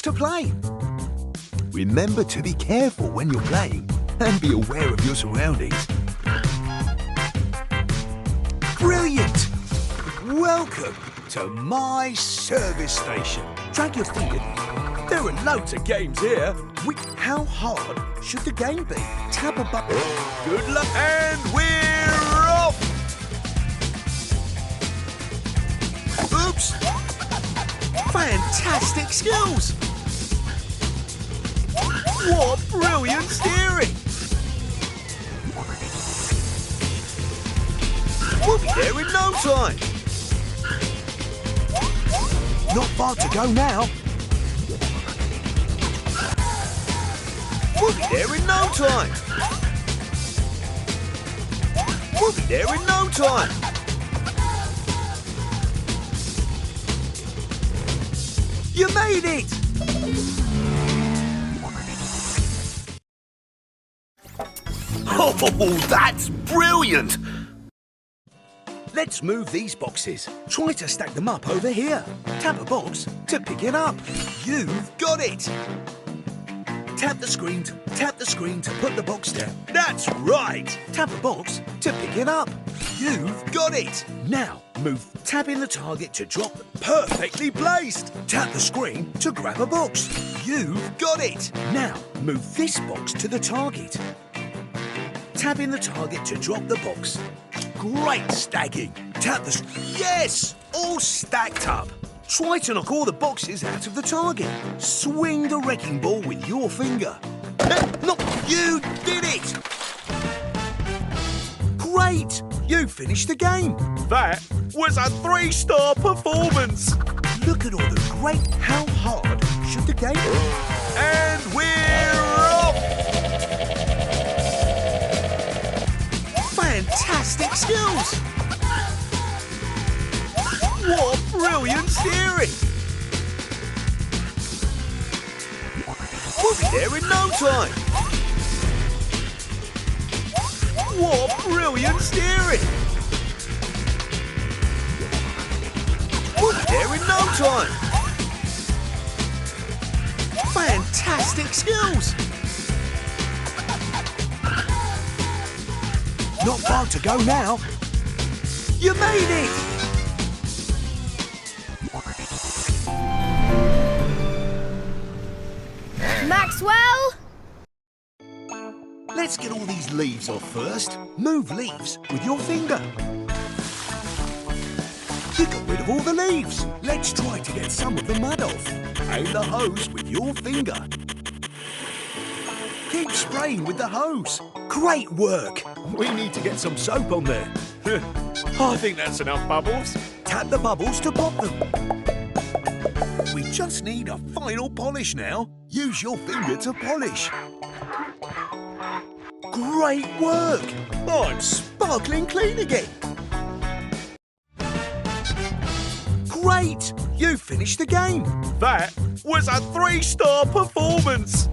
to play. Remember to be careful when you're playing and be aware of your surroundings. Brilliant! Welcome to my service station. Drag your finger. There are loads of games here. How hard should the game be? Tap a button. Good luck, and we're off! Oops! Fantastic skills! What brilliant steering! We'll be there in no time. Not far to go now. We'll be there in no time. We'll be there in no time. You made it! Oh, that's brilliant! Let's move these boxes. Try to stack them up over here. Tap a box to pick it up. You've got it! Tap the screen to put the box down. That's right! Tap a box to pick it up. You've got it! Now, move tapping the target to drop them. Perfectly placed! Tap the screen to grab a box. You've got it! Now, move this box to the target. Tapping the target to drop the box. Great stacking! Tap the... Yes! All stacked up. Try to knock all the boxes out of the target. Swing the wrecking ball with your finger. No, you did it! Great! You finished the game. That was a 3-star performance. Look at all the great... How hard should the game be? And we're off! Fantastic skills! What brilliant steering! We'll be there in no time. What brilliant steering! We'll be there in no time. Fantastic skills! Not far to go now. You made it! Maxwell? Let's get all these leaves off first. Move leaves with your finger. You got rid of all the leaves. Let's try to get some of the mud off. Aim the hose with your finger. Keep spraying with the hose. Great work. We need to get some soap on there. I think that's enough bubbles. Tap the bubbles to pop them. We just need a final polish now. Use your finger to polish. Great work! I'm sparkling clean again. Great! You finished the game. That was a 3-star performance.